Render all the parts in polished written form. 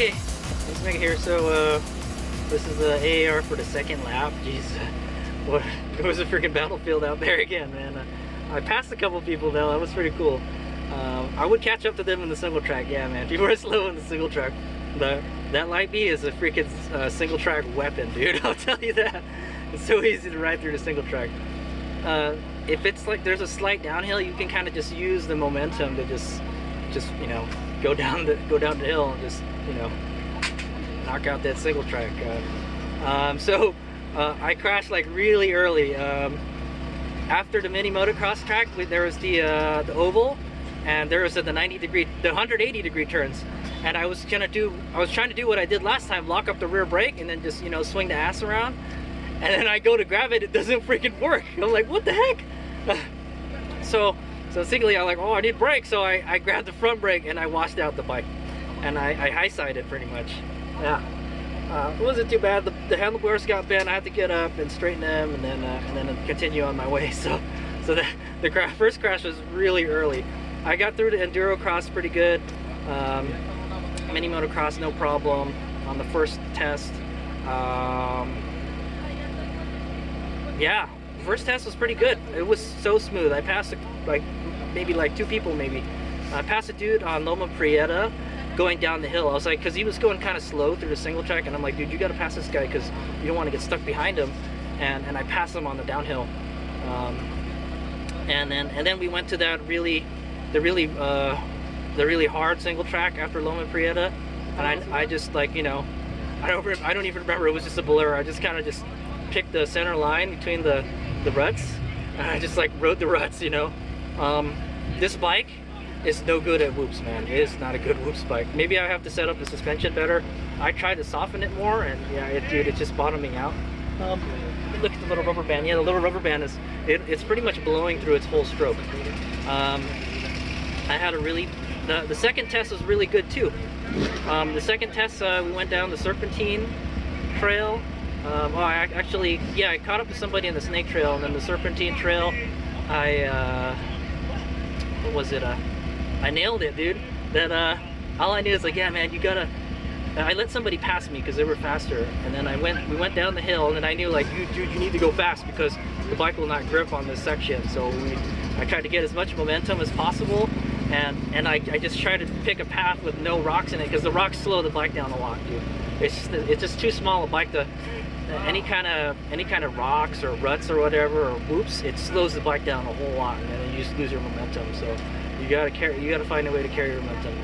Okay, HadesOmega here. So this is the AAR for the second lap. Jeez, what? It was a freaking battlefield out there again, man. I passed a couple people though. That was pretty cool. I would catch up to them in the single track. Yeah, man. People are slow in the single track. That light B is a freaking single track weapon, dude. I'll tell you that. It's so easy to ride through the single track. If it's like there's a slight downhill, you can kind of just use the momentum to just you know, go down the hill and just, you know, knock out that single track. I crashed like really early. After the mini motocross track, there was the oval, and there was the 180 degree turns. And I was trying to do what I did last time, lock up the rear brake and then just, you know, swing the ass around. And then I go to grab it, it doesn't freaking work. I'm like, what the heck? So basically I'm like, oh, I need brakes. So I grabbed the front brake and I washed out the bike. And I high-sided pretty much. Yeah. It wasn't too bad. The handlebars got bent. I had to get up and straighten them and then continue on my way. So the first crash was really early. I got through the Enduro cross pretty good. Mini motocross, no problem on the first test. Yeah, the first test was pretty good. It was so smooth. I passed maybe two people maybe. I passed a dude on Loma Prieta going down the hill. I was like, because he was going kind of slow through the single track, and I'm like, dude, you got to pass this guy because you don't want to get stuck behind him. And I passed him on the downhill. And then we went to the really hard single track after Loma Prieta, and I just, like, you know, I don't even remember. It was just a blur. I just kind of just picked the center line between the ruts, and I just like rode the ruts, you know. This bike is no good at whoops, man. It is not a good whoops bike. Maybe I have to set up the suspension better. I tried to soften it more, and yeah, dude, it's just bottoming out. Look at the little rubber band. Yeah, the little rubber band is it's pretty much blowing through its whole stroke. I had a really the second test was really good too. The second test, we went down the Serpentine Trail. I caught up to somebody in the Snake Trail, and then the Serpentine Trail, I nailed it, dude. All I knew is like, yeah, man, you gotta. I let somebody pass me because they were faster, and then we went down the hill, and then I knew, like, you need to go fast because the bike will not grip on this section. So I tried to get as much momentum as possible, and I just tried to pick a path with no rocks in it because the rocks slow the bike down a lot, dude. It's just too small a bike to any kind of rocks or ruts or whatever or whoops. It slows the bike down a whole lot, and then you just lose your momentum. So you gotta find a way to carry your momentum.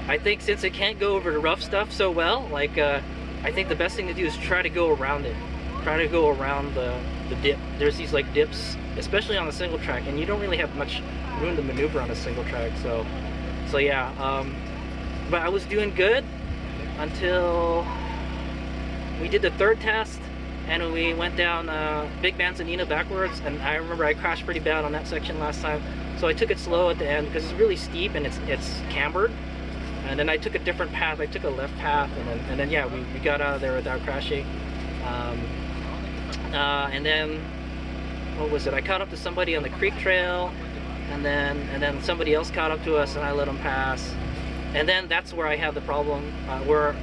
I think since it can't go over the rough stuff so well, like I think the best thing to do is try to go around it. Try to go around the dip. There's these like dips, especially on the single track, and you don't really have much room to maneuver on a single track. So yeah. But I was doing good until we did the third test, and we went down Big Manzanita backwards, and I remember I crashed pretty bad on that section last time. So I took it slow at the end because it's really steep and it's cambered. And then I took a different path. I took a left path, and then yeah, we got out of there without crashing. And then what was it? I caught up to somebody on the creek trail, and then somebody else caught up to us, and I let them pass. And then that's where I had the problem, where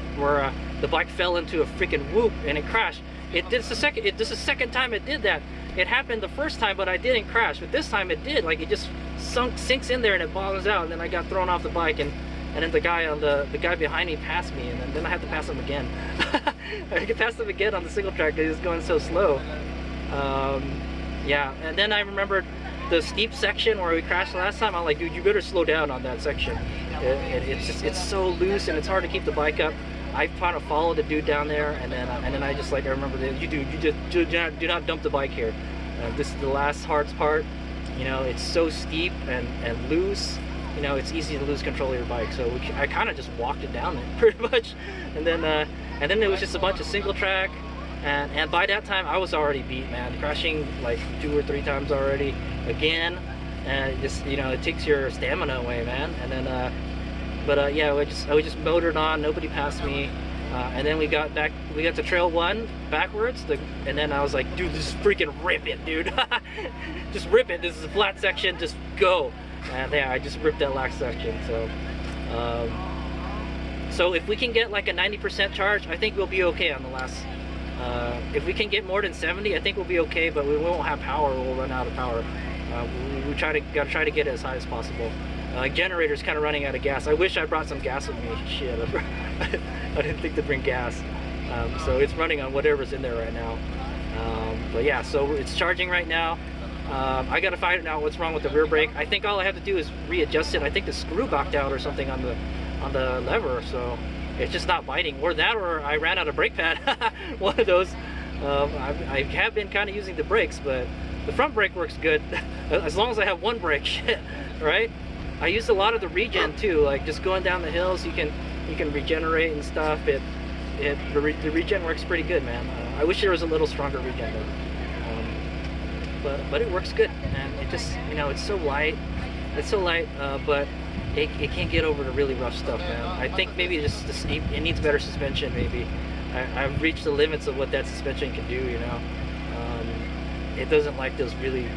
the bike fell into a freaking whoop and it crashed. This is the second time it did that. It happened the first time, but I didn't crash. But this time it did. Like, it just sinks in there and it bottoms out. And then I got thrown off the bike, and then the guy behind me passed me, and then I had to pass him again. I could pass him again on the single track because he was going so slow. Yeah, and then I remembered the steep section where we crashed last time. I'm like, dude, you better slow down on that section. It's so loose and it's hard to keep the bike up. I kind of followed the dude down there, and then I just, like, I remember that you just do not dump the bike here. This is the last hard part. You know, it's so steep and loose. You know, it's easy to lose control of your bike. So I kind of just walked it down there pretty much, and then it was just a bunch of single track. And by that time, I was already beat, man. Crashing like 2 or 3 times already again, and just, you know, it takes your stamina away, man. And then, yeah, I just motored on. Nobody passed me, and then we got to Trail 1 backwards. And then I was like, dude, just freaking rip it, dude. Just rip it. This is a flat section. Just go. And yeah, I just ripped that last section. So So if we can get like a 90% charge, I think we'll be okay on the last. If we can get more than 70, I think we'll be okay, but we won't have power. We'll run out of power. We gotta try to get it as high as possible. Generator's kind of running out of gas. I wish I brought some gas with me. Shit, I didn't think to bring gas. So it's running on whatever's in there right now. But yeah, so it's charging right now. I gotta find out what's wrong with the rear brake. I think all I have to do is readjust it. I think the screw backed out or something on the lever, so it's just not biting. Or that, or I ran out of brake pad. One of those. I have been kind of using the brakes, but the front brake works good as long as I have one brake. Shit, right? I used a lot of the regen too, like just going down the hills. You can regenerate and stuff. The regen works pretty good, man. I wish there was a little stronger regen though. But it works good, and it just, you know, it's so light. It's so light, but it can't get over the really rough stuff, man. I think maybe it needs better suspension. Maybe I've reached the limits of what that suspension can do. You know, it doesn't like really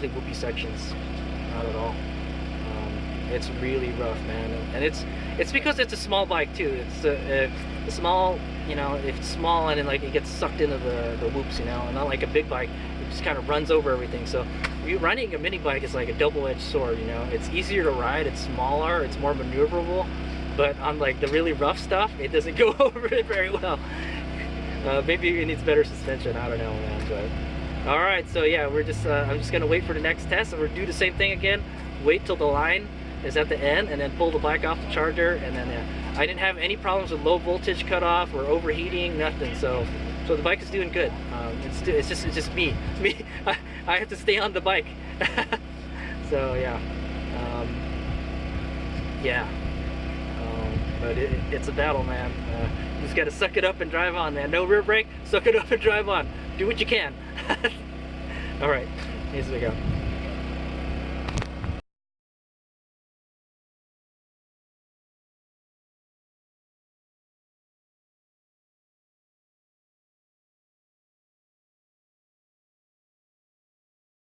whoopy sections, not at all. It's really rough, man, and it's because it's a small bike too. It's a small, you know, it's small and then like it gets sucked into the whoops, you know, and not like a big bike. It just kind of runs over everything. So running a mini bike is like a double-edged sword, you know. It's easier to ride, it's smaller, it's more maneuverable, but on like the really rough stuff, it doesn't go over it very well. Maybe it needs better suspension, I don't know, man. But all right, so yeah, we're just I'm just gonna wait for the next test, and we'll do the same thing again. Wait till the line is at the end, and then pull the bike off the charger, and then I didn't have any problems with low voltage cutoff or overheating, nothing. So the bike is doing good. It's just me. I have to stay on the bike. So yeah, but it's a battle, man. You just gotta suck it up and drive on, man. No rear brake, suck it up and drive on. Do what you can. All right, here we go.